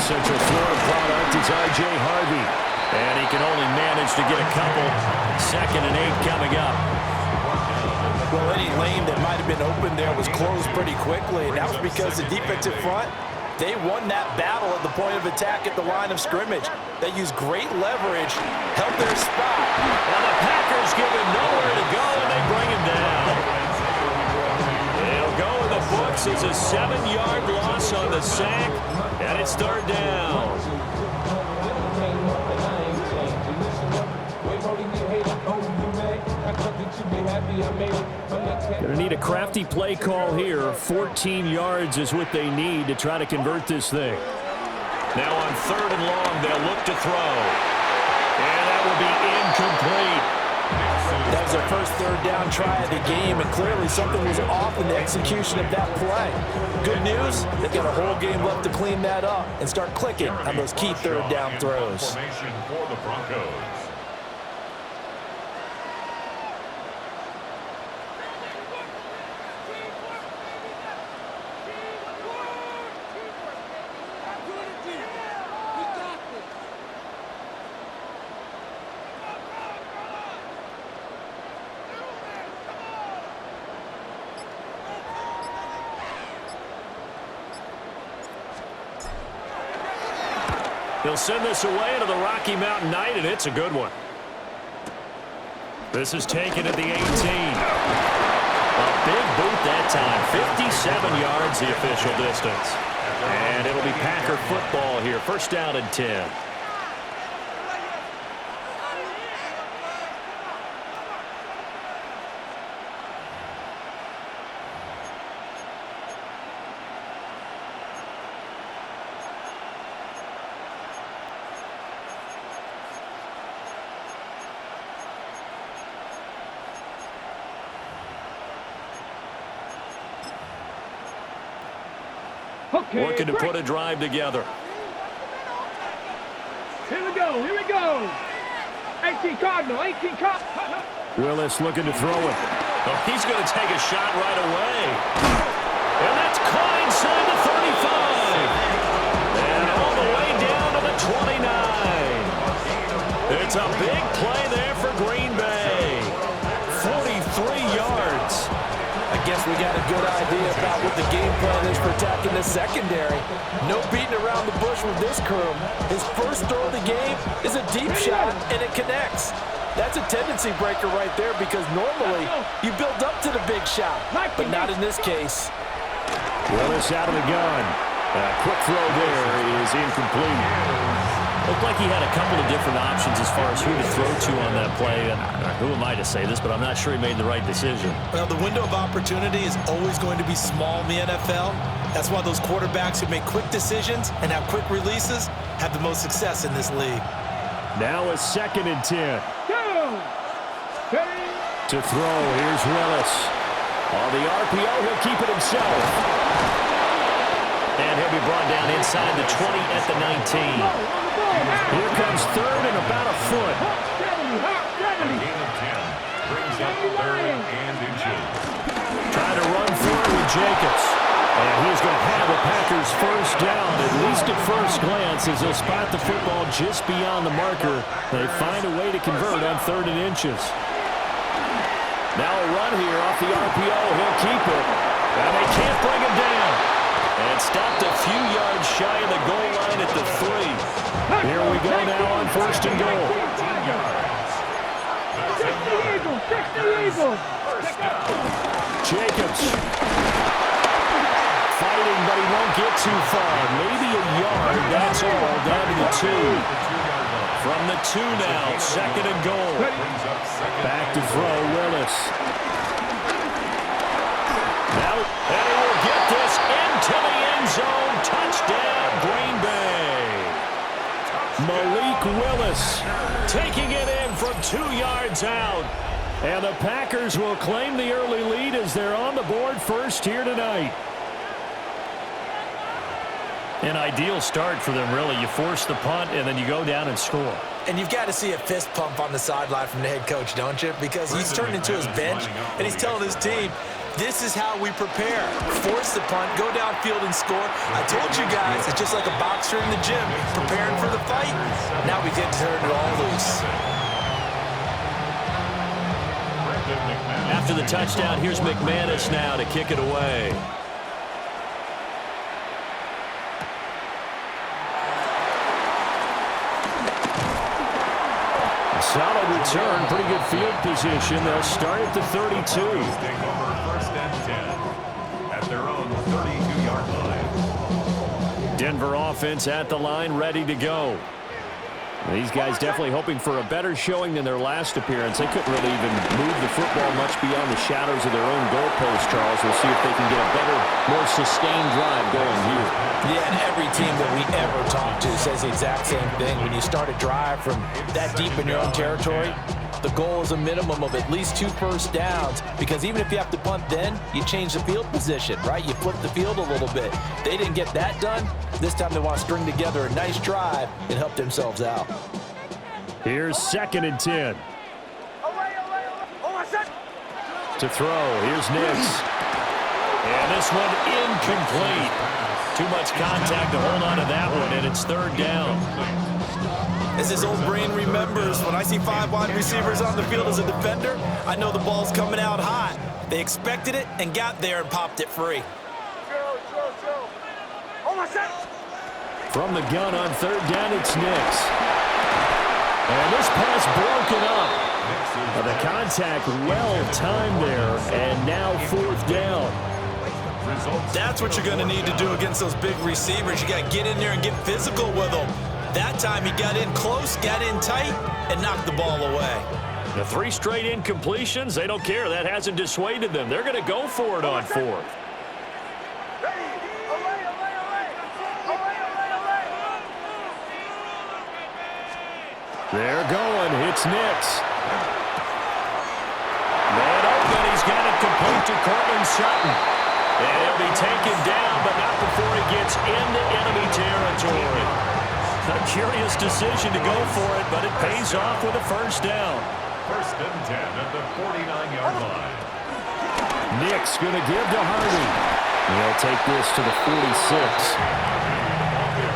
Central Florida product is R.J. Harvey. And he can only manage to get a couple. 2nd and 8 coming up. Well, any lane that might have been open there was closed pretty quickly, and that was because the defensive front, they won that battle at the point of attack at the line of scrimmage. They used great leverage, held their spot. And the Packers give him nowhere to go, and they bring him down. It'll go in the books as a 7-yard loss on the sack, and it's 3rd down. Going to need a crafty play call here. 14 yards is what they need to try to convert this thing. Now on 3rd and long, they'll look to throw. And that will be incomplete. That was their first 3rd down try of the game, and clearly something was off in the execution of that play. Good news, they've got a whole game left to clean that up and start clicking on those key 3rd down throws. For the Broncos. He'll send this away to the Rocky Mountain Night, and it's a good one. This is taken at the 18. A big boot that time. 57 yards the official distance. And it'll be Packer football here. 1st down and 10. Working to put a drive together. Here we go. 18 Cardinal. Willis looking to throw it. Oh, he's going to take a shot right away. And that's caught inside the 35. And all the way down to the 29. It's a big play there for Green Bay. 43 yards. I guess we got a good idea about what the game plan is for attacking the secondary. No beating around the bush with this crew. His first throw of the game is a deep shot, and it connects. That's a tendency breaker right there because normally you build up to the big shot, but not in this case. Willis out of the gun. Quick throw there is incomplete. Looked like he had a couple of different options as far as who to throw to on that play. And who am I to say this, but I'm not sure he made the right decision. Well, the window of opportunity is always going to be small in the NFL. That's why those quarterbacks who make quick decisions and have quick releases have the most success in this league. Now a 2nd and 10. To throw, here's Willis. On the RPO, he'll keep it himself. And he'll be brought down inside the 20 at the 19. Here comes 3rd and about a foot. Gain of 10 brings up 3rd and inches. Trying to run for it with Jacobs. And he's going to have a Packers 1st down, at least at first glance, as they'll spot the football just beyond the marker. They find a way to convert on 3rd and inches. Now a run here off the RPO. He'll keep it. And they can't bring him down. And stopped a few yards shy of the goal line at the 3. Here we go now on 1st and goal. Jacobs. Fighting, but he won't get too far. Maybe a yard, that's all, down to the 2. From the 2 now, 2nd and goal. Back to throw, Willis. Now, and he will get this into the end zone. Touchdown, Green Bay. Malik Willis taking it in from 2 yards out. And the Packers will claim the early lead as they're on the board first here tonight. An ideal start for them, really. You force the punt, and then you go down and score. And you've got to see a fist pump on the sideline from the head coach, don't you? Because he's turned into his bench, and he's telling his team, This is how we prepare. Force the punt, go downfield and score. I told you guys, it's just like a boxer in the gym, preparing for the fight. Now we get to turn it all loose. After the touchdown, here's McManus now to kick it away. Solid return, pretty good field position. They'll start at the 32. Take over first and 10 at their own 32-yard line. Denver offense at the line, ready to go. These guys definitely hoping for a better showing than their last appearance. They couldn't really even move the football much beyond the shadows of their own goalpost, Charles. We'll see if they can get a better, more sustained drive going here. Yeah, and every team that we ever talk to says the exact same thing. When you start a drive from that deep in your own territory, the goal is a minimum of at least 2 first downs, because even if you have to punt then, you change the field position, right? You flip the field a little bit. They didn't get that done. This time they want to string together a nice drive and help themselves out. Here's 2nd and 10. To throw, here's Nix. And this one incomplete. Too much contact to hold on to that one, and it's 3rd down. As his old brain remembers, when I see 5 wide receivers on the field as a defender, I know the ball's coming out hot. They expected it and got there and popped it free. From the gun on 3rd down, it's Nix. And this pass broken up. The contact well timed there, and now 4th down. That's what you're going to need to do against those big receivers. You got to get in there and get physical with them. That time he got in close, got in tight, and knocked the ball away. The 3 straight incompletions, they don't care. That hasn't dissuaded them. They're going to go for it on 4th. They're going. It's Nix. Man open. He's got it complete to Cortland Sutton. And he'll be taken down, but not before he gets into enemy territory. A curious decision to go for it, but it pays off with a first down. First and 10 at the 49-yard line. Nix going to give to Hardy. He'll take this to the 46.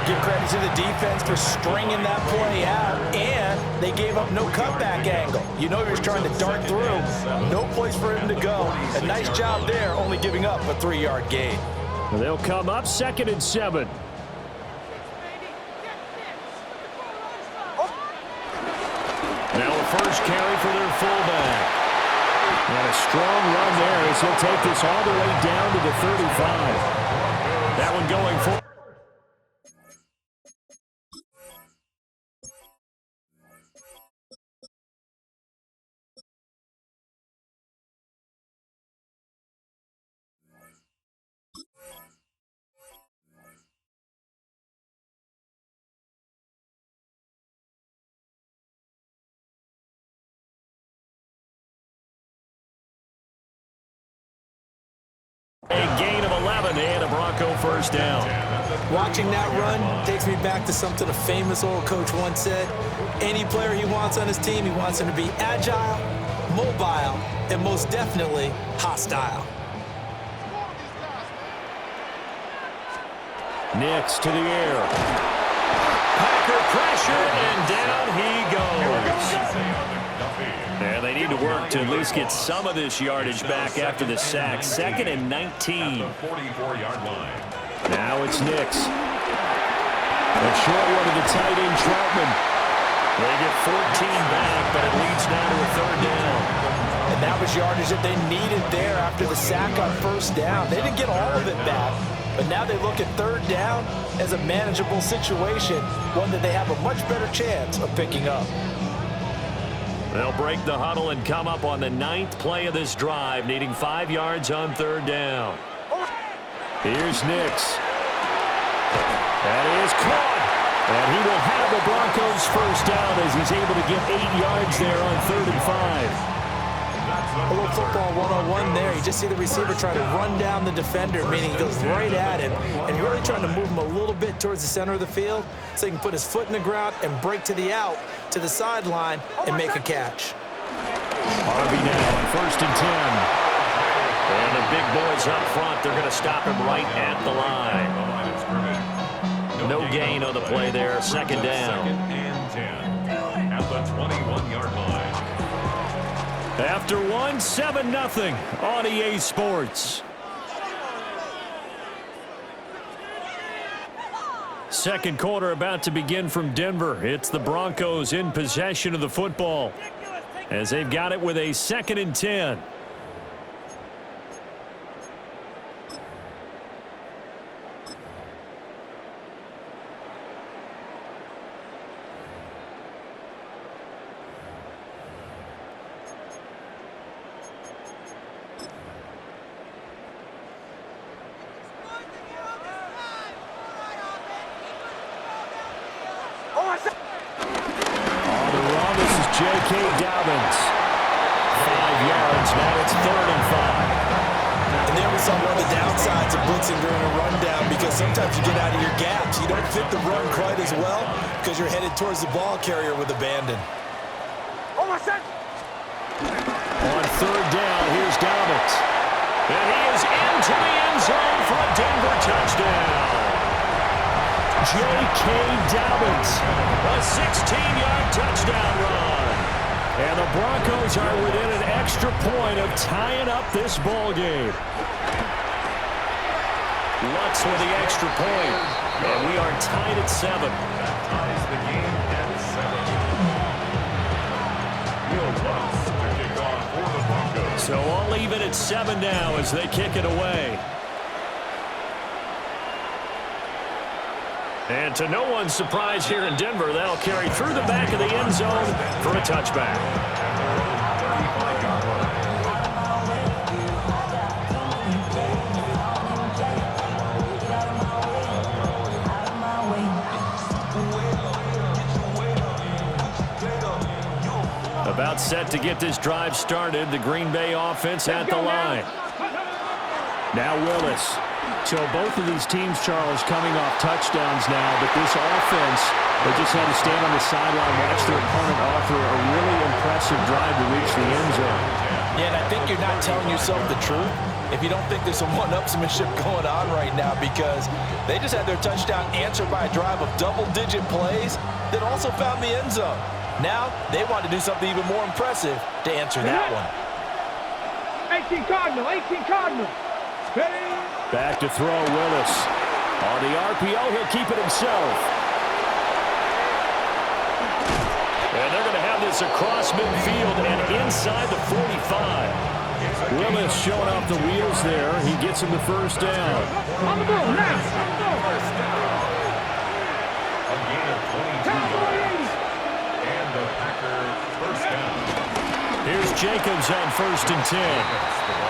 Give credit to the defense for stringing that play out, and they gave up no cutback angle. You know he was trying to dart through. No place for him to go. A nice job there, only giving up a 3-yard gain. They'll come up 2nd and 7. Now a first carry for their fullback. And a strong run there as he'll take this all the way down to the 35. That one going for. A gain of 11 and a Bronco first down. Watching that run takes me back to something a famous old coach once said. Any player he wants on his team, he wants him to be agile, mobile, and most definitely hostile. Nix to the air. Packer pressure, and down he goes. And they need to work to at least get some of this yardage back after the sack. 2nd and 19. 44-yard line. Now it's Nix. A short one to the tight end, Troutman. They get 14 back, but it leads now to a 3rd down. And that was yardage that they needed there after the sack on 1st down. They didn't get all of it back, but now they look at 3rd down as a manageable situation, one that they have a much better chance of picking up. They'll break the huddle and come up on the 9th play of this drive, needing 5 yards on 3rd down. Here's Nix. That is caught. And he will have the Broncos first down as he's able to get 8 yards there on 3rd and 5. A little football 101 there. You just see the receiver try to run down the defender, meaning he goes right at him, and really trying to move him a little bit towards the center of the field so he can put his foot in the ground and break to the out, to the sideline, and make a catch. Harvey now on 1st and 10. And the big boys up front, they're going to stop him right at the line. No gain on the play there. Second down. Second and 10 at the 21-yard line. After 7-0 on EA Sports. Second quarter about to begin from Denver. It's the Broncos in possession of the football as they've got it with a 2nd and 10. J.K. Dobbins. 5 yards. Now it's 3rd and 5. And there we saw one of the downsides of blitzing during a rundown because sometimes you get out of your gaps. You don't fit the run quite as well because you're headed towards the ball carrier with abandon. On 3rd down, here's Dobbins. And he is into the end zone for a Denver touchdown. J.K. Dobbins, a 16-yard touchdown run. And the Broncos are within an extra point of tying up this ball game. Lutz with the extra point. And we are tied at 7. That ties the game at 7. Will Lutz to kick off for the Broncos. So all even at 7 now as they kick it away. And to no one's surprise here in Denver, that'll carry through the back of the end zone for a touchback. About set to get this drive started. The Green Bay offense at the line. Now Willis. So both of these teams, Charles, coming off touchdowns now, but this offense, they just had to stand on the sideline, watch their opponent offer a really impressive drive to reach the end zone. Yeah, and I think you're not telling yourself the truth if you don't think there's some one-upsmanship going on right now because they just had their touchdown answered by a drive of double-digit plays that also found the end zone. Now they want to do something even more impressive to answer that one. 18 Cardinal, 18 Cardinal. Back to throw, Willis. On the RPO, he'll keep it himself. And they're going to have this across midfield and inside the 45. Willis showing off the wheels there. He gets him the first down. On the ball, now. A gain of 22 yards. And the Packers first down. Here's Jacobs on 1st and 10.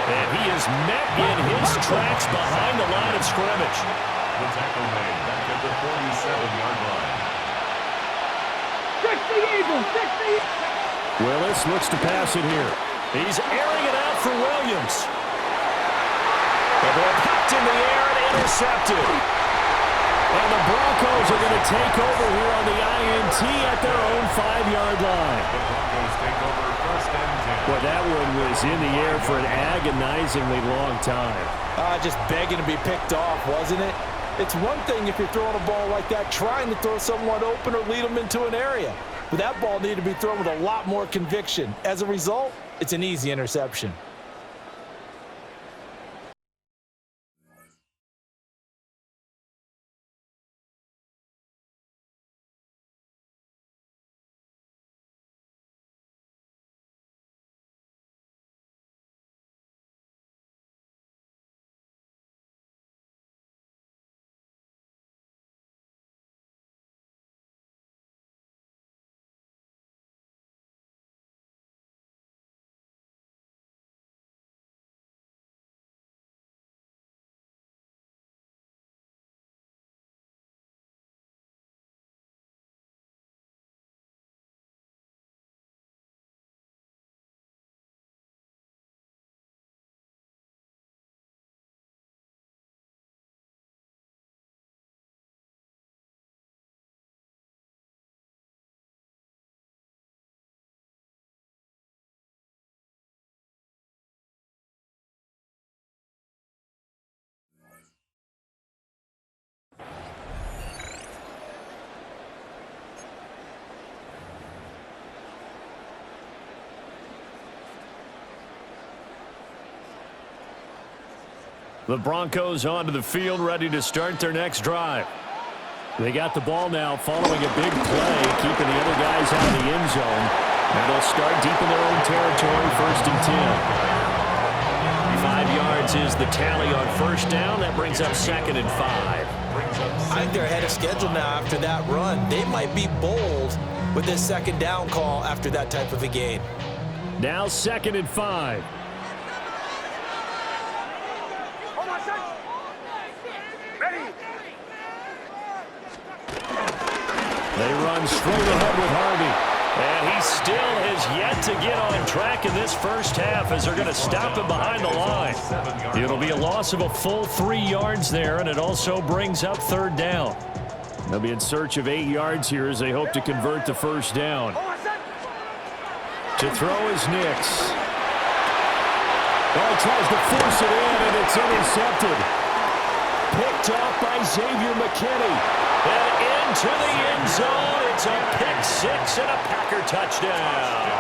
And he is met in his tracks behind the line of scrimmage. The tackle made back at the 47-yard line. 60 Eagles, 60. Willis looks to pass it here. He's airing it out for Williams. The ball popped in the air and intercepted. And the Broncos are going to take over here on the INT at their own 5-yard line. The Broncos take over 1st and 10. Well, that one was in the air for an agonizingly long time. Just begging to be picked off, wasn't it? It's one thing if you're throwing a ball like that, trying to throw someone open or lead them into an area. But that ball needed to be thrown with a lot more conviction. As a result, it's an easy interception. The Broncos onto the field, ready to start their next drive. They got the ball now following a big play, keeping the other guys out of the end zone. And they'll start deep in their own territory, 1st and 10. 5 yards is the tally on first down. That brings up 2nd and 5. I think they're ahead of schedule now after that run. They might be bold with this 2nd down call after that type of a game. Now 2nd and 5. They run straight ahead with Harvey. And he still has yet to get on track in this first half as they're going to stop him behind the line. It'll be a loss of a full 3 yards there, and it also brings up 3rd down. They'll be in search of 8 yards here as they hope to convert the first down. To throw is Nix. Ball tries to force it in, and it's intercepted. Picked off by Xavier McKinney. And into the end zone. It's a pick 6 and a Packer touchdown.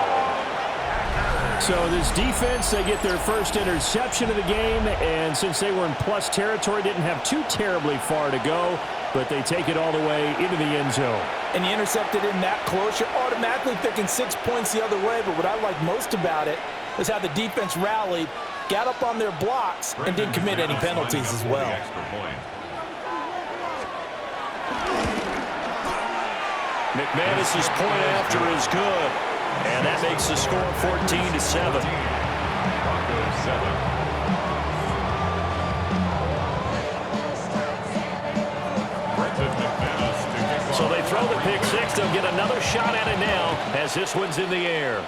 So this defense, they get their first interception of the game, and since they were in plus territory, didn't have too terribly far to go, but they take it all the way into the end zone. And you intercepted in that close, you're automatically picking 6 points the other way, but what I like most about it is how the defense rallied, got up on their blocks, and didn't commit any penalties as well. McManus's point after is good, and that makes the score 14-7. Broncos 7. So they throw the pick 6. They'll get another shot at it now as this one's in the air.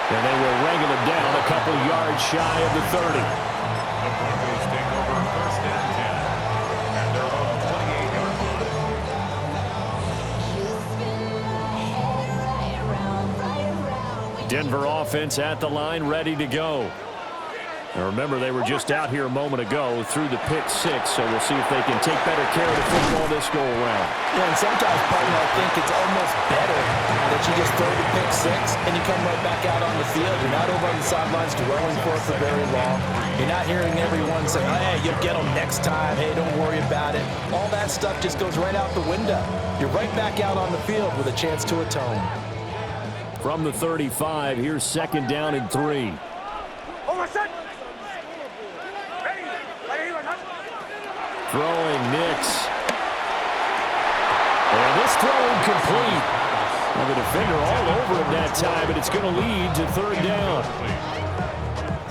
And they will wrangle it down a couple yards shy of the 30. The Broncos take over 1st and 10 at their own 28-yard line. Denver offense at the line, ready to go. Now remember, they were just out here a moment ago through the pick 6, so we'll see if they can take better care of the football this go around. Yeah, and sometimes, partner, I think it's almost better that you just throw the pick 6 and you come right back out on the field. You're not over on the sidelines dwelling for it for very long. You're not hearing everyone say, hey, you'll get them next time. Hey, don't worry about it. All that stuff just goes right out the window. You're right back out on the field with a chance to atone. From the 35, here's 2nd down and 3. Throwing Nix. And this throw incomplete. Well, the defender all over him that time, but it's going to lead to 3rd down.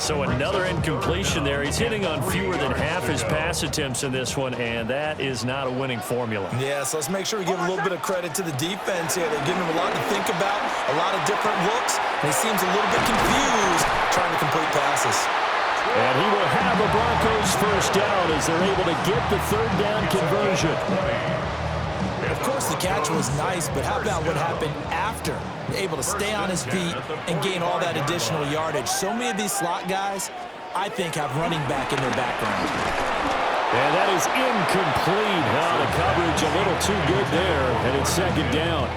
So another incompletion there. He's hitting on fewer than half his pass attempts in this one, and that is not a winning formula. Yeah, so let's make sure we give a little bit of credit to the defense here. They're giving him a lot to think about, a lot of different looks, and he seems a little bit confused trying to complete passes. And he will have a Broncos first down as they're able to get the 3rd down conversion. Of course, the catch was nice, but how about what happened after? Able to stay on his feet and gain all that additional yardage. So many of these slot guys, I think, have running back in their background. And that is incomplete. The coverage a little too good there, and it's 2nd down.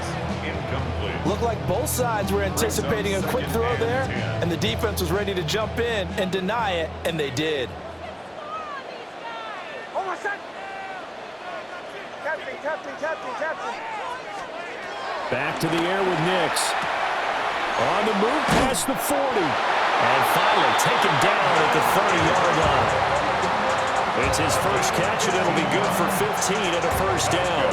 Looked like both sides were anticipating a quick throw there, and the defense was ready to jump in and deny it, and they did. Back to the air with Nix. On the move past the 40. And finally taken down at the 30-yard line. It's his first catch, and it'll be good for 15 and a first down.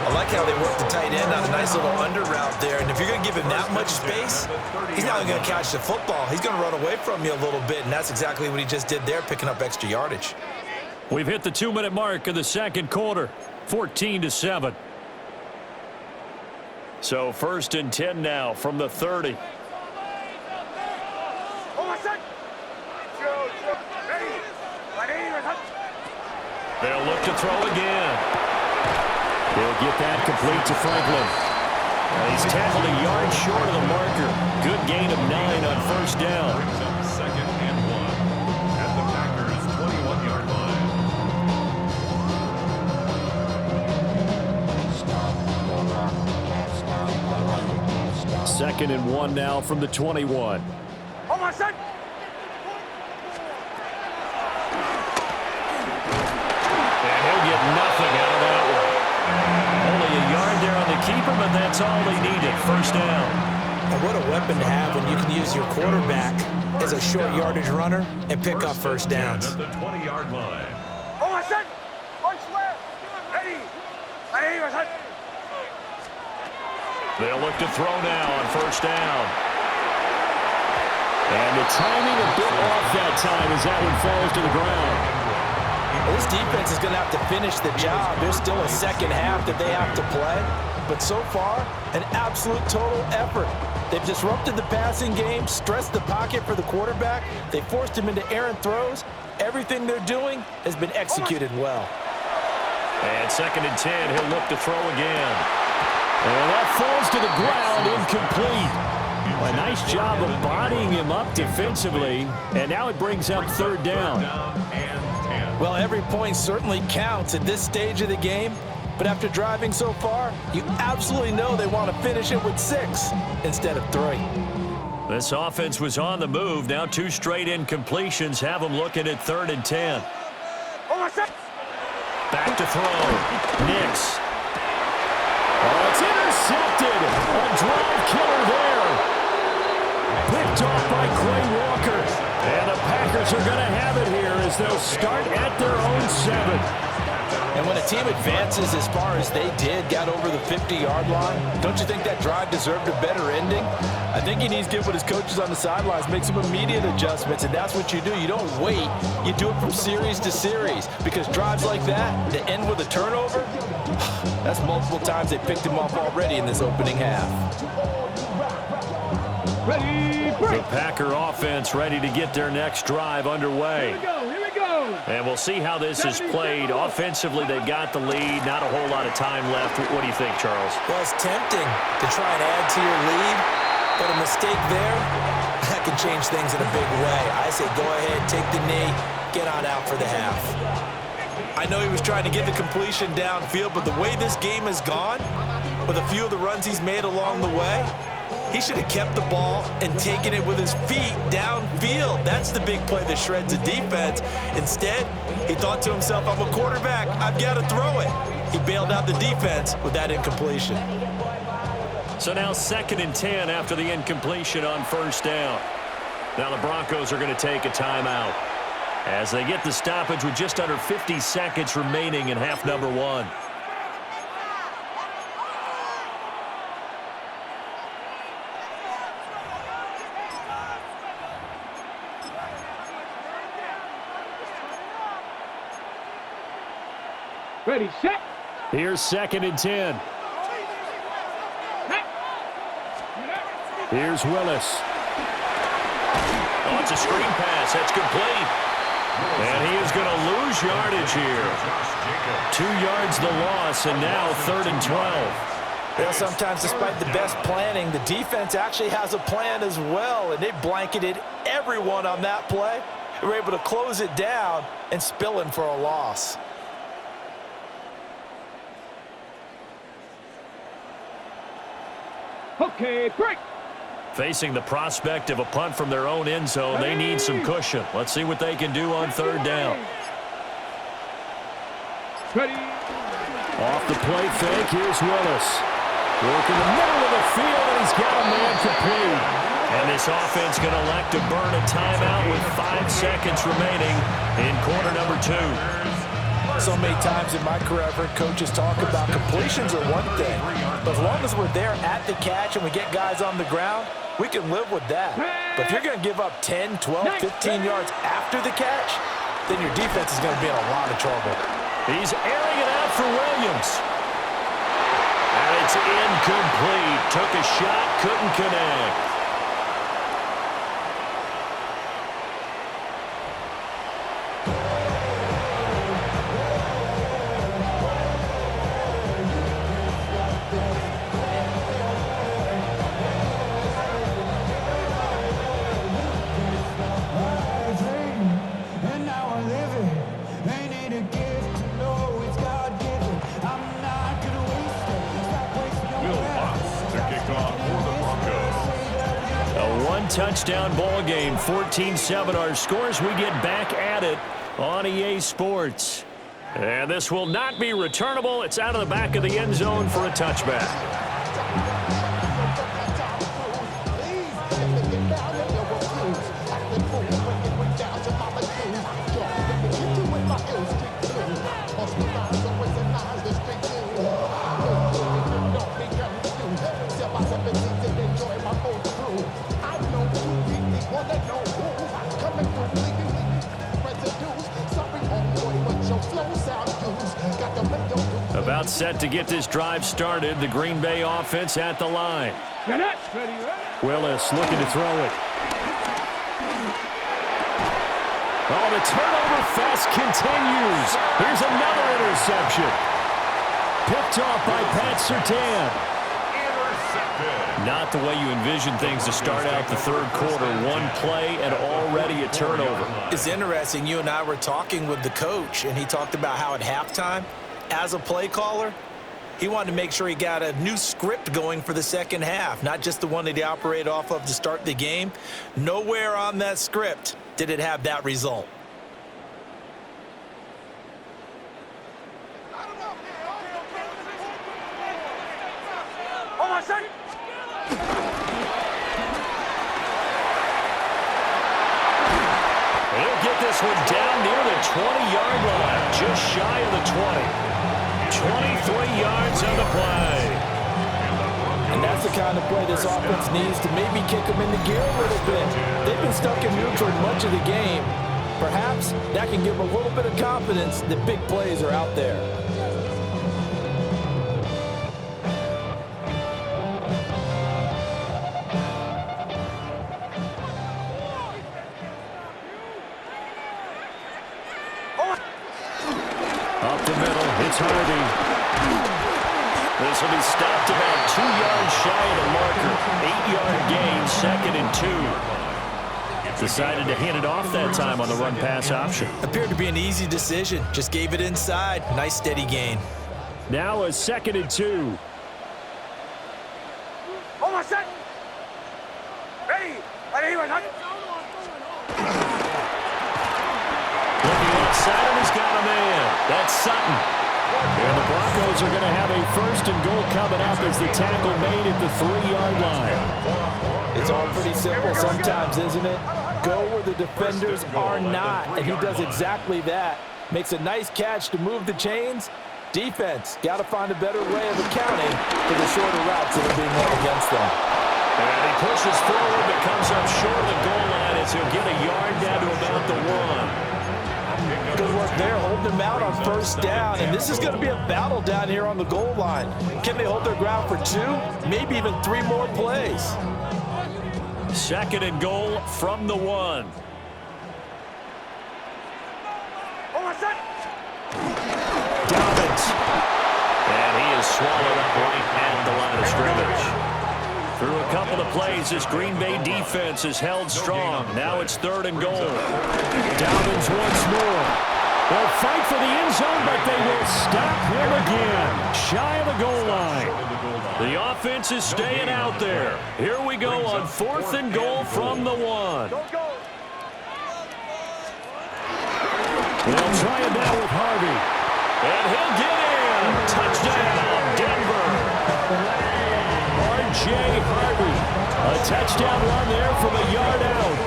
I like how they work the tight end on a nice little under route there. And if you're going to give him that much space, he's not only going to catch the football, he's going to run away from you a little bit. And that's exactly what he just did there, picking up extra yardage. We've hit the 2-minute mark of the 2nd quarter, 14-7. So 1st and 10 now from the 30. They'll look to throw again. He'll get that complete to Franklin. He's tackled a yard short of the marker. Good gain of 9 on first down. Brings up 2nd and 1 at the Packers' 21-yard line. 2nd and 1 now from the 21. On my son. And he'll get nothing out of that one. Only a yard there on the keeper, but that's all they needed. First down. And what a weapon to have when you can use your quarterback as a short yardage runner and pick up first downs. At the 20-yard line. On my son. On square. Ready. Ready, my son. They'll look to throw now on first down. And the timing a bit off that time as that one falls to the ground. Well, this defense is going to have to finish the job. There's still a second half that they have to play. But so far, an absolute total effort. They've disrupted the passing game, stressed the pocket for the quarterback. They forced him into errant throws. Everything they're doing has been executed well. And 2nd and 10, he'll look to throw again. And that falls to the ground, incomplete. A nice job of bodying him up defensively. And now it brings up 3rd down. Well, every point certainly counts at this stage of the game. But after driving so far, you absolutely know they want to finish it with 6 instead of 3. This offense was on the move. Now 2 straight incompletions have them looking at 3rd and 10. Back to throw. Nix. Oh, it's intercepted. A drive killer there. Picked off by Quay Walker. And the Packers are going to have it here as they'll start at their own 7. And when a team advances as far as they did, got over the 50-yard line, don't you think that drive deserved a better ending? I think he needs to get with his coaches on the sidelines, make some immediate adjustments, and that's what you do. You don't wait. You do it from series to series, because drives like that, to end with a turnover, that's multiple times they picked him off already in this opening half. Ready, break. The Packer offense ready to get their next drive underway. Here we go, here we go. And we'll see how this is played. Offensively, they've got the lead. Not a whole lot of time left. What do you think, Charles? Well, it's tempting to try and add to your lead, but a mistake there, that can change things in a big way. I say go ahead, take the knee, get on out for the half. I know he was trying to get the completion downfield, but the way this game has gone, with a few of the runs he's made along the way, he should have kept the ball and taken it with his feet downfield. That's the big play that shreds the defense. Instead, he thought to himself, I'm a quarterback, I've got to throw it. He bailed out the defense with that incompletion. So now 2nd and 10 after the incompletion on first down. Now the Broncos are going to take a timeout as they get the stoppage with just under 50 seconds remaining in half number 1. Ready, set. Here's 2nd and 10. Here's Willis. Oh, it's a screen pass. That's complete. And he is going to lose yardage here. 2 yards the loss, and now 3rd and 12. Well, sometimes despite the best planning, the defense actually has a plan as well, and they blanketed everyone on that play. They were able to close it down and spill in for a loss. Okay, break. Facing the prospect of a punt from their own end zone, they need some cushion. Let's see what they can do on 3rd down. Ready. Off the play fake, here's Willis. Working the middle of the field, and he's got a man complete. And this offense going to elect to burn a timeout with 5 seconds remaining in quarter number 2. So many times in my career, I've heard coaches talk about completions are one thing, but as long as we're there at the catch and we get guys on the ground, we can live with that. But if you're going to give up 10, 12, 15 yards after the catch, then your defense is going to be in a lot of trouble. He's airing it out for Williams. And it's incomplete. Took a shot, couldn't connect. Will Fox to kick off for the Broncos. touchdown ball game. 14-7 our scores. We get back at it on EA Sports. And this will not be returnable. It's out of the back of the end zone for a touchback. About set to get this drive started. The Green Bay offense at the line. Willis looking to throw it. Oh, the turnover fest continues. Here's another interception. Picked off by Pat Surtain. Not the way you envision things to start out the third quarter. One play and already a turnover. It's interesting. You and I were talking with the coach, and he talked about how at halftime, as a play caller, he wanted to make sure he got a new script going for the second half, not just the one that he operated off of to start the game. Nowhere on that script did it have that result. Hold on a second. He'll get this one down near the 20-yard line, just shy of the 20. 23 yards on the play. And that's the kind of play this offense needs to maybe kick them into gear a little bit. They've been stuck in neutral much of the game. Perhaps that can give them a little bit of confidence that big plays are out there. Up the middle, it's Harvey. This will be stopped about 2 yards shy of the marker. 8-yard gain, 2nd and 2. Decided to hand it off that time on the run-pass option. Appeared to be an easy decision. Just gave it inside. Nice steady gain. Now a 2nd and 2. Hold on a second. Ready. Looking outside, and he's got a man. That's Sutton. And the Broncos are going to have a 1st and goal coming up as the tackle made at the 3-yard line. It's all pretty simple sometimes, isn't it? Go where the defenders are not, and he does exactly that. Makes a nice catch to move the chains. Defense, got to find a better way of accounting for the shorter routes that are being run against them. And he pushes forward, but comes up short of the goal line as he'll get a yard down to about the 1. Good work there, holding them out on 1st down, and this is going to be a battle down here on the goal line. Can they hold their ground for 2, maybe even 3 more plays? 2nd and goal from the 1. Hold on a second. Dobbins. And he is swallowed up right at the line of scrimmage. Through a couple of plays, this Green Bay defense is held strong. Now it's 3rd and goal. Dobbins once more. They'll fight for the end zone, but they will stop him again. Shy of the goal line. The offense is staying out there. Here we go on 4th and goal from the 1. They'll try it now with Harvey. And he'll get in. Touchdown, Denver. R.J. Harvey. A touchdown run there from a yard out.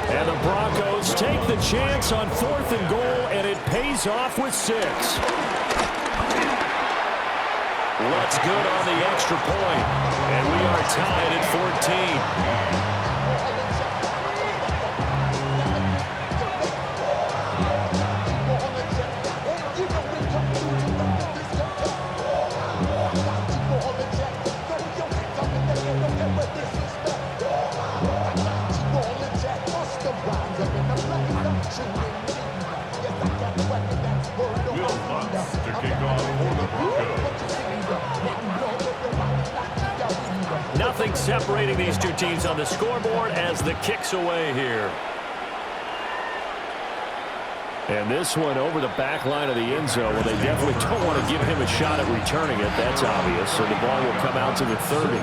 And the Broncos take the chance on 4th and goal, and it pays off with 6. Looks good on the extra point. And we are tied at 14. Nothing separating these two teams on the scoreboard as the kick's away here. And this one over the back line of the end zone. Well, they definitely don't want to give him a shot at returning it. That's obvious. So the ball will come out to the 30.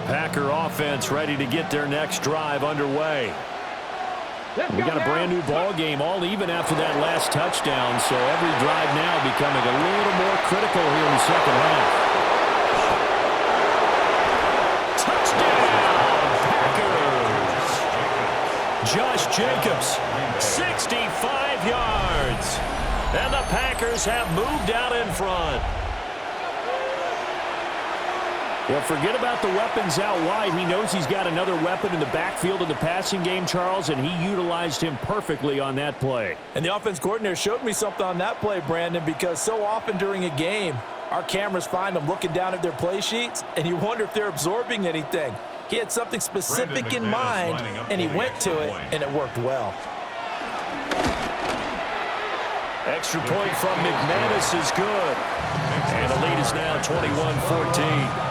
Packer offense ready to get their next drive underway. We got a brand new ball game, all even after that last touchdown, so every drive now becoming a little more critical here in the second half. Touchdown, Packers! Josh Jacobs, 65 yards. And the Packers have moved out in front. Well, forget about the weapons out wide. He knows he's got another weapon in the backfield of the passing game, Charles, and he utilized him perfectly on that play. And the offense coordinator showed me something on that play, Brandon, because so often during a game, our cameras find them looking down at their play sheets, and you wonder if they're absorbing anything. He had something specific in mind, and he went to it, and it worked well. Extra point from McManus is good. And the lead is now 21-14.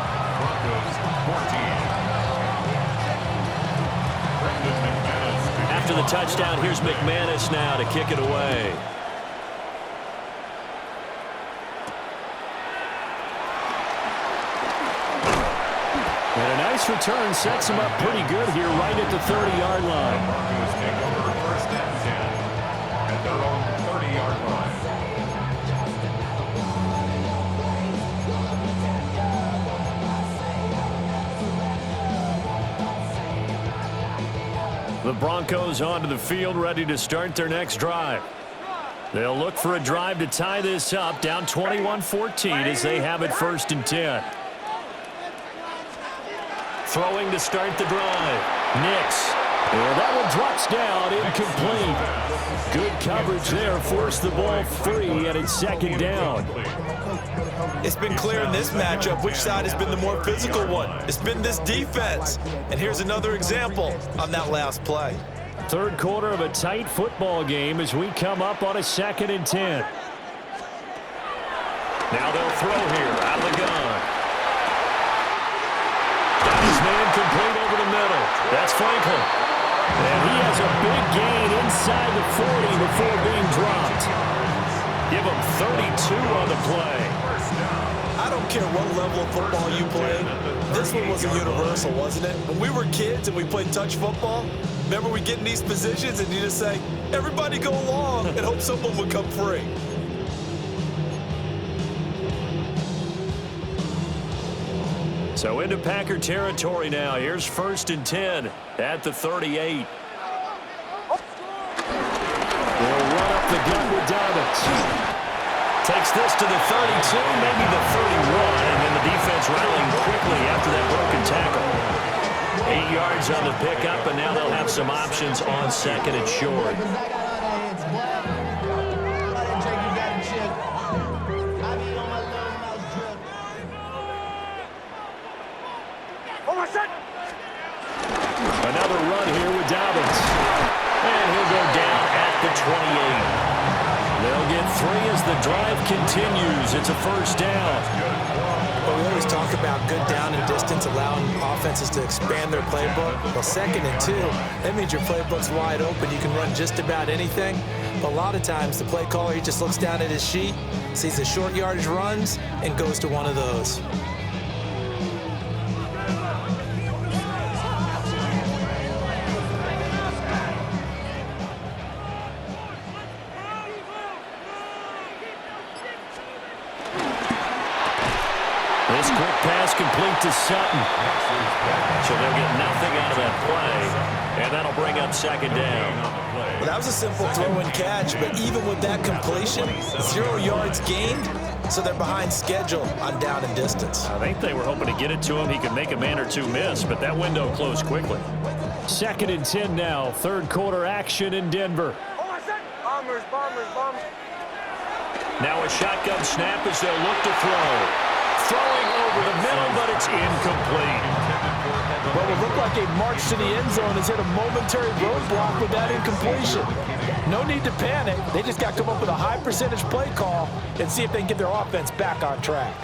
After the touchdown, here's McManus now to kick it away. And a nice return sets him up pretty good here right at the 30-yard line. Broncos take over first and 10 at their own 30-yard line. The Broncos onto the field, ready to start their next drive. They'll look for a drive to tie this up, down 21-14 as they have it first and 10. Throwing to start the drive. Nix. And that one drops down, incomplete. Good coverage there, forced the ball free, and it's second down. It's been clear in this matchup which side has been the more physical one. It's been this defense. And here's another example on that last play. Third quarter of a tight football game as we come up on a second and 10. Now they'll throw here out of the gun. Got his man complete over the middle. That's Franklin. And he has a big gain inside the 40 before being dropped. Give him 32 on the play. I don't care what level of football you played. This one was a universal, wasn't it? When we were kids and we played touch football, remember we get in these positions and you just say, everybody go along and hope someone would come free. So into Packer territory now. Here's first and 10 at the 38. They'll run up the gun with Dobbins. Takes this to the 32, maybe the 31, and then the defense rallying quickly after that broken tackle. 8 yards on the pickup, and now they'll have some options on second and short. Another run here with Dobbins. And he'll go down at the 28. They'll get 3 as the drive continues. It's a first down. Well, we always talk about good down and distance, allowing offenses to expand their playbook. Well, second and 2, that means your playbook's wide open. You can run just about anything. But a lot of times, the play caller, he just looks down at his sheet, sees the short yardage runs, and goes to one of those. This quick pass complete to Sutton. So they'll get nothing out of that play, and that'll bring up second down. Well, that was a simple throw and catch, but even with that completion, 0 yards gained, so they're behind schedule on down and distance. I think they were hoping to get it to him. He could make a man or two miss, but that window closed quickly. Second and 10 now. Third quarter action in Denver. Bombers. Now a shotgun snap as they'll look to throw. Throwing over the middle, but it's incomplete. Well, it looked like a march to the end zone has hit a momentary roadblock with that incompletion. No need to panic. They just got to come up with a high percentage play call and see if they can get their offense back on track.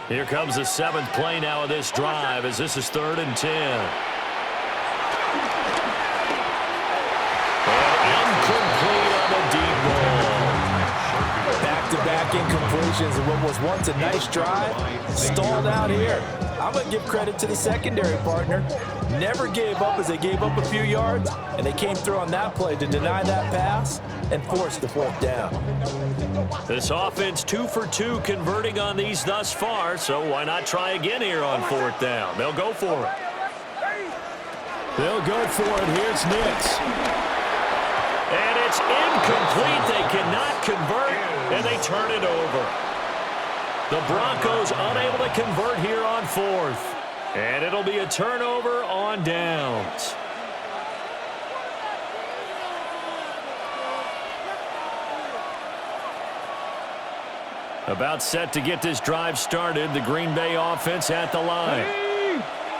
Here comes the 7th play now of this drive as this is 3rd and 10. And incomplete on the deep ball. Back-to-back incompletions of what was once a nice drive, stalled out here. I'm going to give credit to the secondary partner. Never gave up as they gave up a few yards, and they came through on that play to deny that pass and force the 4th down. This offense 2 for 2 converting on these thus far, so why not try again here on 4th down? They'll go for it. They'll go for it. Here's Nix. And it's incomplete. They cannot convert, and they turn it over. The Broncos unable to convert here on 4th. And it'll be a turnover on downs. About set to get this drive started. The Green Bay offense at the line.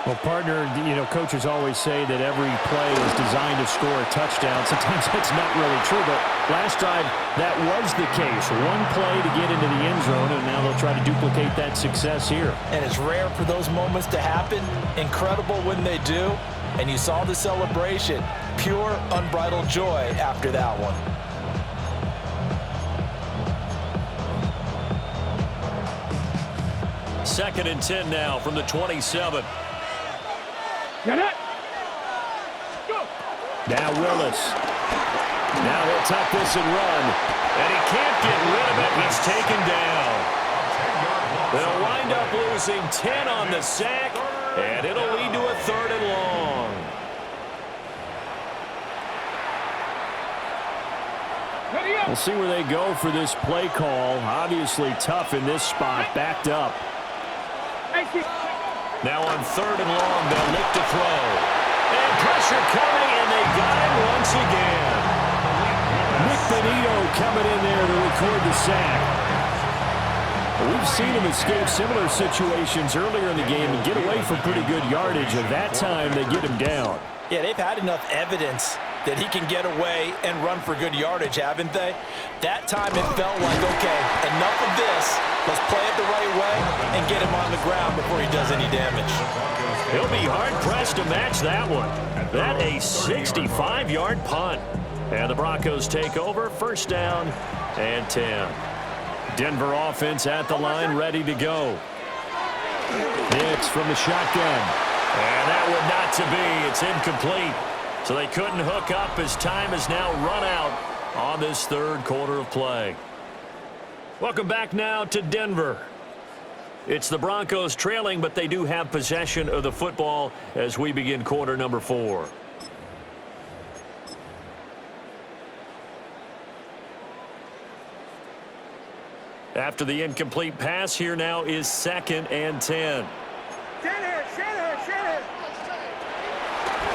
Well, partner, you know, coaches always say that every play is designed to score a touchdown. Sometimes that's not really true, but last drive, that was the case. One play to get into the end zone, and now they'll try to duplicate that success here. And it's rare for those moments to happen. Incredible when they do. And you saw the celebration. Pure, unbridled joy after that one. Second and 10 now from the 27. Now Willis. Now he'll tuck this and run. And he can't get rid of it. He's taken down. They'll wind up losing 10 on the sack, and it'll lead to a 3rd and long. We'll see where they go for this play call. Obviously tough in this spot, backed up. Now on 3rd and long, they'll look to throw. And pressure coming, and they got him once again. Nick Benito coming in there to record the sack. We've seen him escape similar situations earlier in the game and get away from pretty good yardage, and that time they get him down. Yeah, they've had enough evidence that he can get away and run for good yardage, haven't they? That time it felt like, okay, enough of this. Let's play it the right way and get him on the ground before he does any damage. He'll be hard-pressed to match that one. That a 65-yard punt. And the Broncos take over, 1st down and 10. Denver offense at the line, ready to go. Nix from the shotgun. And that would not to be. It's incomplete. So they couldn't hook up as time has now run out on this 3rd quarter of play. Welcome back now to Denver. It's the Broncos trailing, but they do have possession of the football as we begin quarter number 4. After the incomplete pass, here now is 2nd and 10.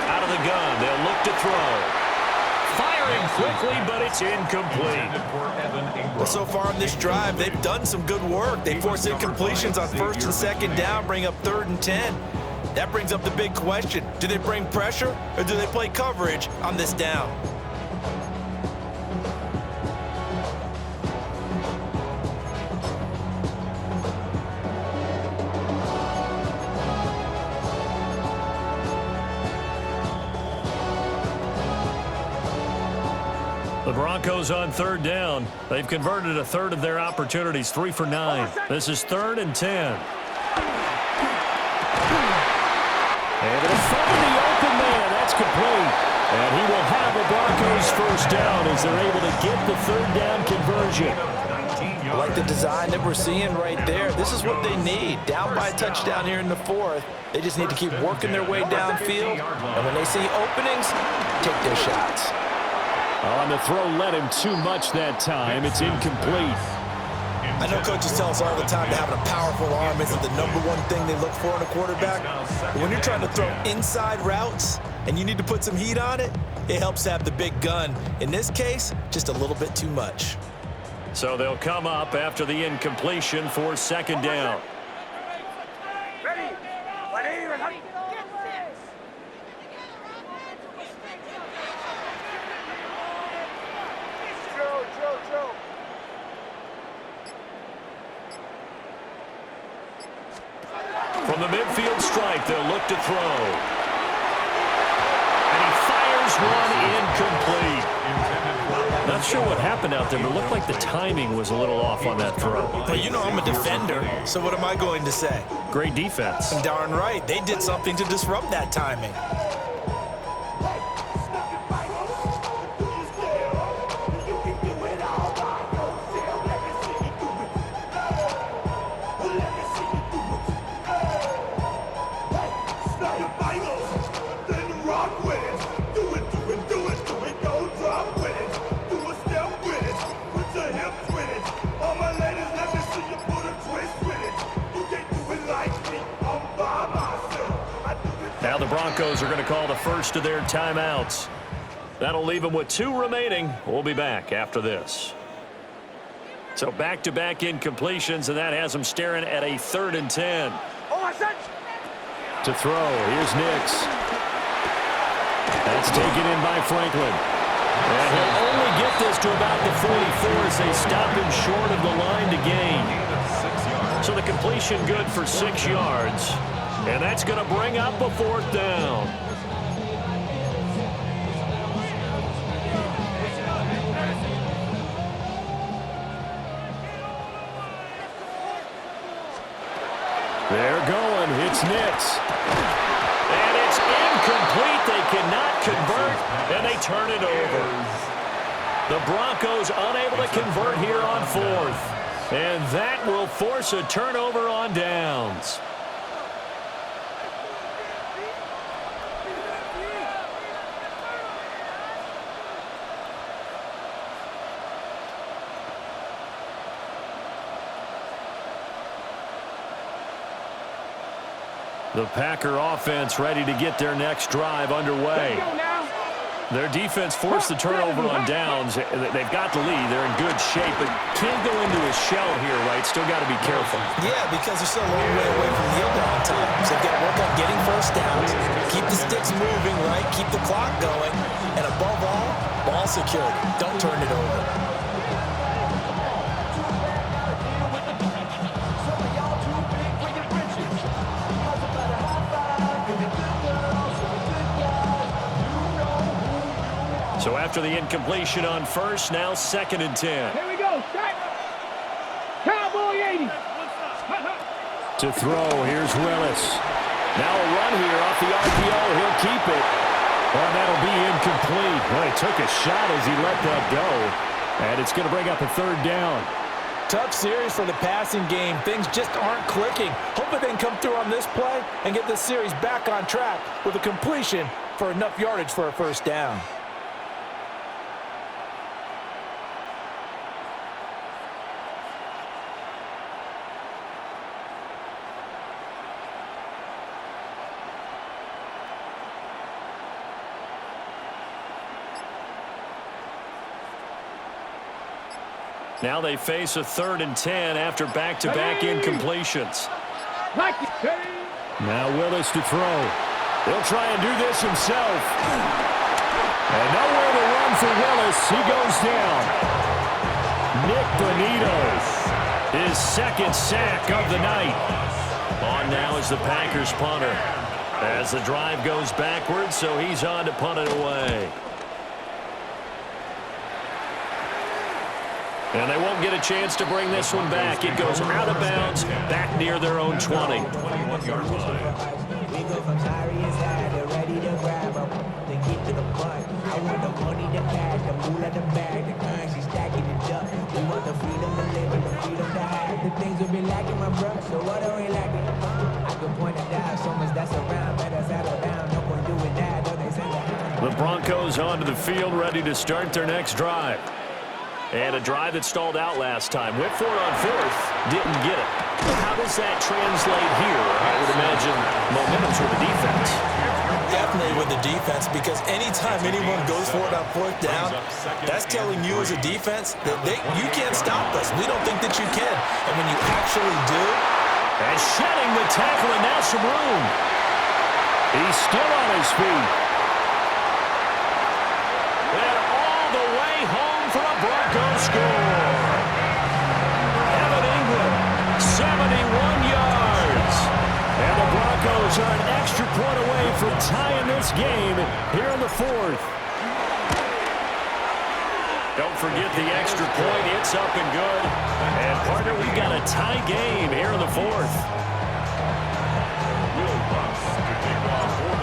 Out of the gun, they'll look to throw. Firing quickly, but it's incomplete. Well, so far on this drive, they've done some good work. They force incompletions on 1st and 2nd down, bring up 3rd and 10. That brings up the big question. Do they bring pressure, or do they play coverage on this down? The Broncos on 3rd down. They've converted a 1/3 of their opportunities, 3 for 9. This is 3rd and 10. And it'll find the open man. That's complete. And he will have a Broncos 1st down as they're able to get the 3rd down conversion. I like the design that we're seeing right there. This is what they need. Down by a touchdown here in the 4th. They just need to keep working their way downfield. And when they see openings, take their shots. On the throw, led him too much that time. It's incomplete. I know coaches tell us all the time that having a powerful arm isn't the #1 thing they look for in a quarterback. But when you're trying to throw inside routes and you need to put some heat on it, it helps to have the big gun. In this case, just a little bit too much. So they'll come up after the incompletion for 2nd down. From the midfield strike, they'll look to throw. And he fires one incomplete. That's sure what happened out there, but it looked like the timing was a little off on that throw. Well, you know I'm a defender, so what am I going to say? Great defense. Darn right. They did something to disrupt that timing. Now the Broncos are going to call the first of their timeouts. That'll leave them with 2 remaining. We'll be back after this. So back-to-back incompletions, and that has them staring at a 3rd and 10. To throw, here's Nix. That's taken in by Franklin. And he'll only get this to about the 44 as they stop him short of the line to gain. So the completion good for 6 yards. And that's going to bring up a 4th down. They're going. It's Nix. And it's incomplete. They cannot convert, and they turn it over. The Broncos unable to convert here on 4th. And that will force a turnover on downs. The Packer offense ready to get their next drive underway. Their defense forced the turnover on downs. They've got the lead. They're in good shape, but can't go into a shell here, right? Still got to be careful. Yeah, because they're still a long way away from kneel down time. So they've got to work on getting first downs, keep the sticks moving, right? Keep the clock going. And above all, ball security. Don't turn it over. So after the incompletion on 1st, now 2nd and 10. Here we go. Strike. Cowboy 80. To throw, here's Willis. Now a run here off the RPO. He'll keep it. Oh, that'll be incomplete. Well, he took a shot as he let that go. And it's going to bring up a 3rd down. Tough series for the passing game. Things just aren't clicking. Hoping they can come through on this play and get this series back on track with a completion for enough yardage for a 1st down. Now they face a 3rd and 10 after back-to-back incompletions. Now Willis to throw. He'll try and do this himself. And nowhere to run for Willis. He goes down. Nick Bonito, his 2nd sack of the night. On now is the Packers punter. As the drive goes backwards, so he's on to punt it away. And they won't get a chance to bring this one back. It goes out of bounds, back near their own 20. 21-yard line. We go from sorry inside, they're ready to grab them. They get to the punt. I want the money to cash, the moolah the bag, the currency stacking it up. We want the freedom to live and the freedom to have. The things will be lacking, my bro, so what are we lacking? I can point it out, so much that's around, but that's out of bounds. No point doing that, though they send the hound. The Broncos onto the field, ready to start their next drive. And a drive that stalled out last time. Went for it on 4th, didn't get it. How does that translate here? I would imagine momentum's with the defense. Definitely with the defense, because anytime anyone goes for it on 4th down, that's telling you as a defense that you can't stop us. We don't think that you can. And when you actually do. And shedding the tackle, and now some room. He's still on his feet. And all the way home for a Broncos score. Evan Ingram, 71 yards. And the Broncos are an extra point away from tying this game here in the 4th. Don't forget the extra point. It's up and good. And, partner, we've got a tie game here in the fourth.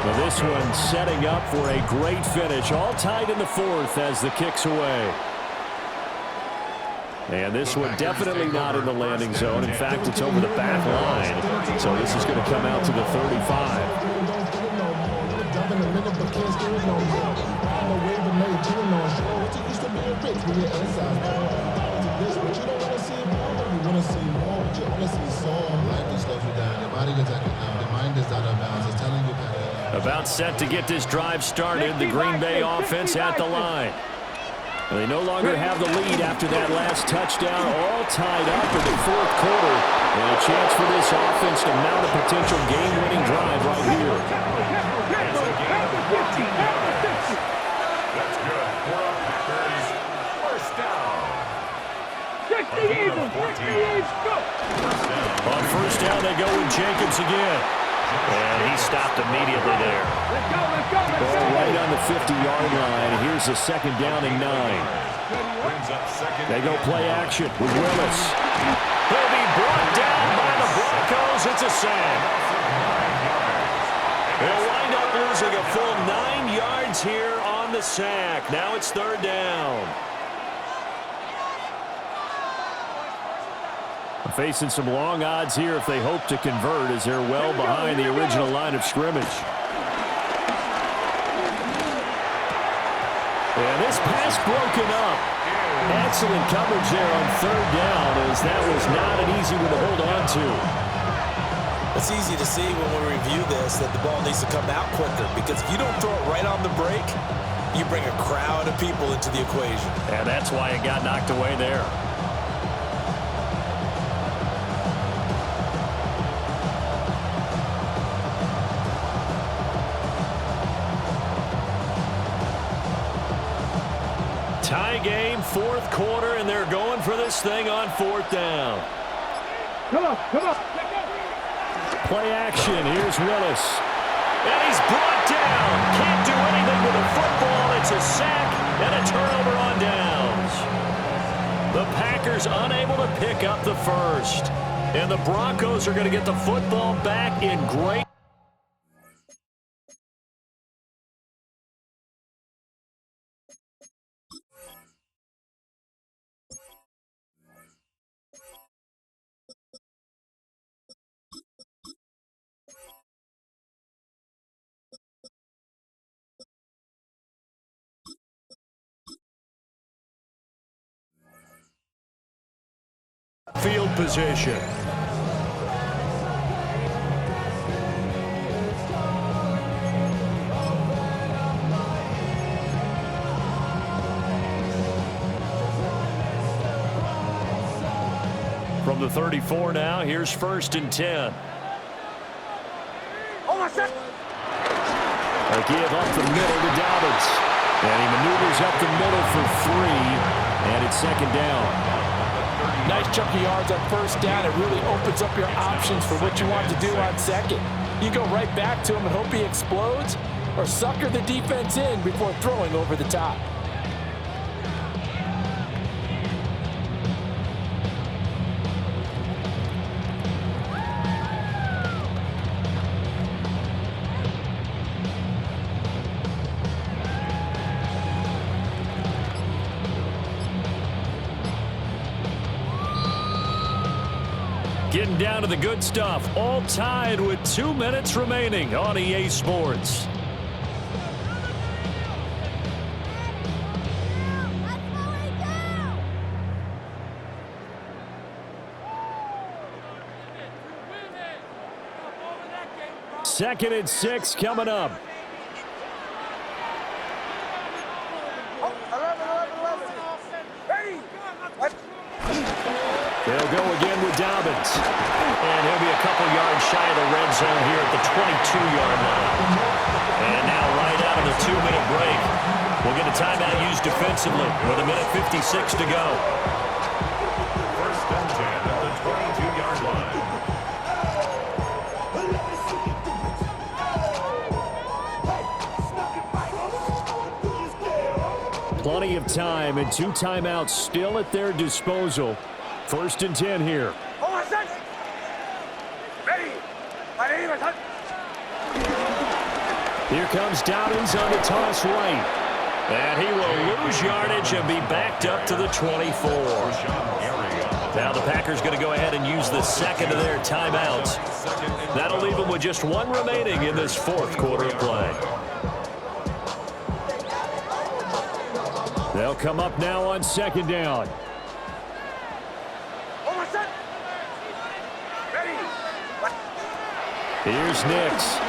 Well, this one setting up for a great finish. All tied in the fourth as the kick's away. And this one definitely not in the landing zone. In fact, it's over the back line. So this is going to come out to the 35. About set to get this drive started. The Green Bay offense at the line. They no longer have the lead after that last touchdown, all tied up in the fourth quarter. And a chance for this offense to mount a potential game-winning drive right here. That's good. For our Packers, first down. On first down, they go with Jacobs again. And he stopped immediately there. Ball right on the 50-yard line. Here's a second down and 9. They go play action with Willis. He'll be brought down by the Broncos. It's a sack. They'll wind up losing a full 9 yards here on the sack. Now it's third down. Facing some long odds here if they hope to convert, as they're well behind the original line of scrimmage. And this pass broken up. Excellent coverage there on third down, as that was not an easy one to hold on to. It's easy to see when we review this that the ball needs to come out quicker, because if you don't throw it right on the break, you bring a crowd of people into the equation. And that's why it got knocked away there. Tie game, fourth quarter, and they're going for this thing on fourth down. Come on. Play action. Here's Willis. And he's brought down. Can't do anything with the football. It's a sack and a turnover on downs. The Packers unable to pick up the first. And the Broncos are going to get the football back in great. Field position. From the 34 now, here's first and 10. Hold on a sec. They give up the middle to Dobbins. And he maneuvers up the middle for 3. And it's second down. Nice chunk of yards on first down. It really opens up your options for what you want to do on second. You go right back to him and hope he explodes, or sucker the defense in before throwing over the top. Getting down to the good stuff, all tied with 2 minutes remaining on EA Sports. Second and 6 coming up. 11. Ready. They'll go again with Dobbins. And he'll be a couple yards shy of the red zone here at the 22-yard line. And now right out of the 2-minute break, we'll get a timeout used defensively with 1:56 to go. First and 10 at the 22-yard line. Plenty of time and 2 timeouts still at their disposal. 1st and 10 here. Here comes Dobbins on the toss right. And he will lose yardage and be backed up to the 24. Now the Packers going to go ahead and use the second of their timeouts. That'll leave them with just 1 remaining in this 4th quarter of play. They'll come up now on 2nd down. Here's Nix.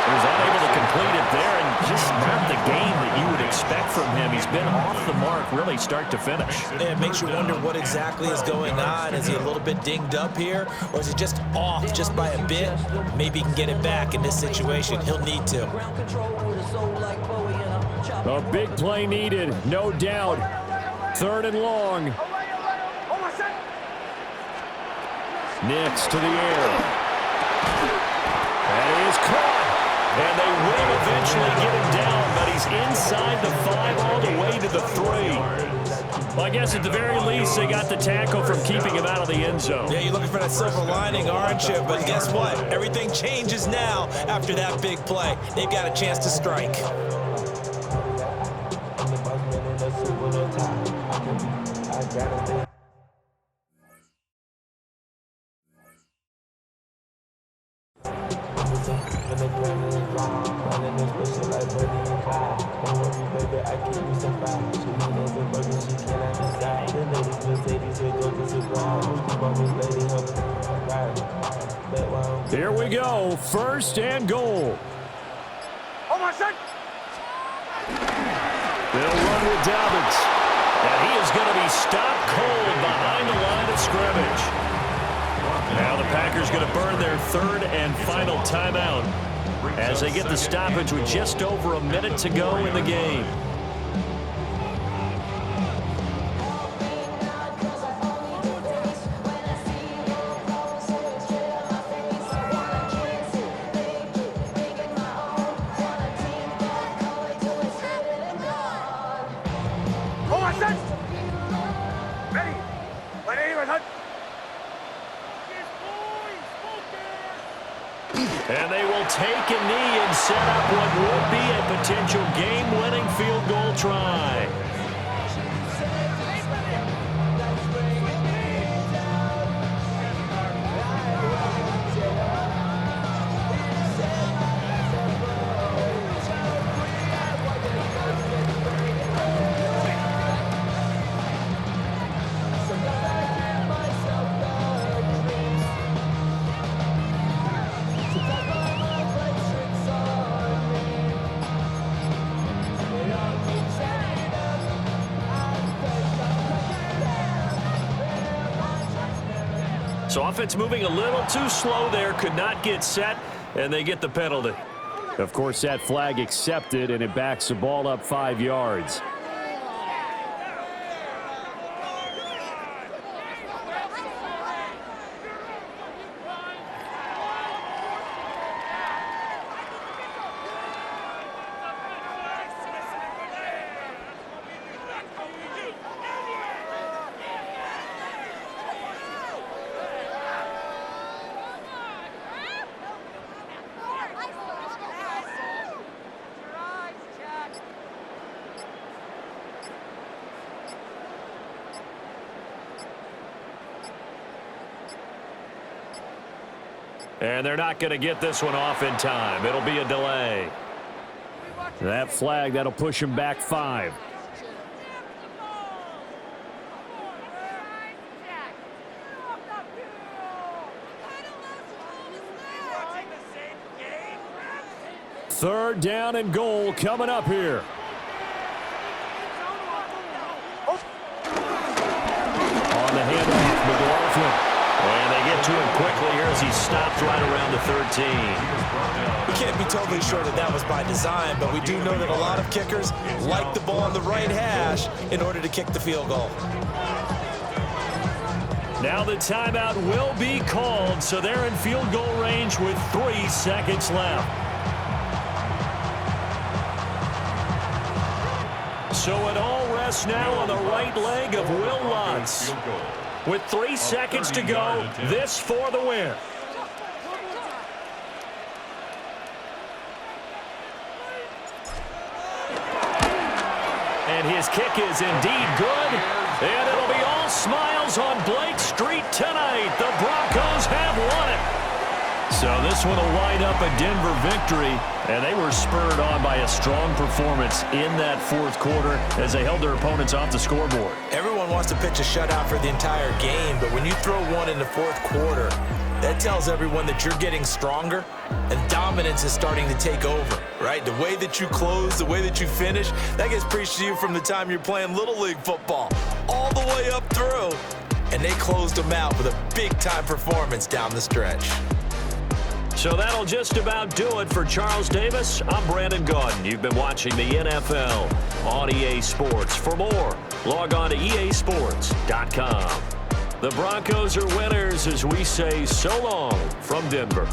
He was unable to complete it there, and just not the game that you would expect from him. He's been off the mark really start to finish. Yeah, it makes you wonder what exactly is going on. Is he a little bit dinged up here, or is he just off just by a bit? Maybe he can get it back in this situation. He'll need to. A big play needed, no doubt. 3rd and long. Nix to the air. That is caught. And they will eventually get him down, but he's inside the 5 all the way to the 3. Well, I guess at the very least, they got the tackle from keeping him out of the end zone. Yeah, you're looking for that silver lining, aren't you? But guess what? Everything changes now after that big play. They've got a chance to strike. Here we go, 1st and goal. They'll run with Dobbins. And he is going to be stopped cold behind the line of scrimmage. Now the Packers going to burn their 3rd and final timeout as they get the stoppage with just over a minute to go in the game. And they will take a knee and set up what would be a potential game-winning field goal try. So offense moving a little too slow there, could not get set, and they get the penalty. Of course, that flag accepted, and it backs the ball up 5 yards. And they're not going to get this one off in time. It'll be a delay. That flag, that'll push him back 5. Third down and goal coming up here. On the handoff, McLaughlin. And they get to him quickly here as he stopped right around the 13. We can't be totally sure that that was by design, but we do know that a lot of kickers like the ball on the right hash in order to kick the field goal. Now the timeout will be called, so they're in field goal range with 3 seconds left. So it all rests now on the right leg of Will Lutz. With 3 seconds to go, this for the win. And his kick is indeed good. And it'll be all smiles on Blake Street tonight. The Broncos have won it. So this one will wind up a Denver victory, and they were spurred on by a strong performance in that fourth quarter as they held their opponents off the scoreboard. Everyone wants to pitch a shutout for the entire game, but when you throw one in the fourth quarter, that tells everyone that you're getting stronger and dominance is starting to take over, right? The way that you close, the way that you finish, that gets preached to you from the time you're playing Little League football all the way up through, and they closed them out with a big-time performance down the stretch. So that'll just about do it for Charles Davis. I'm Brandon Gaudin. You've been watching the NFL on EA Sports. For more, log on to easports.com. The Broncos are winners as we say so long from Denver.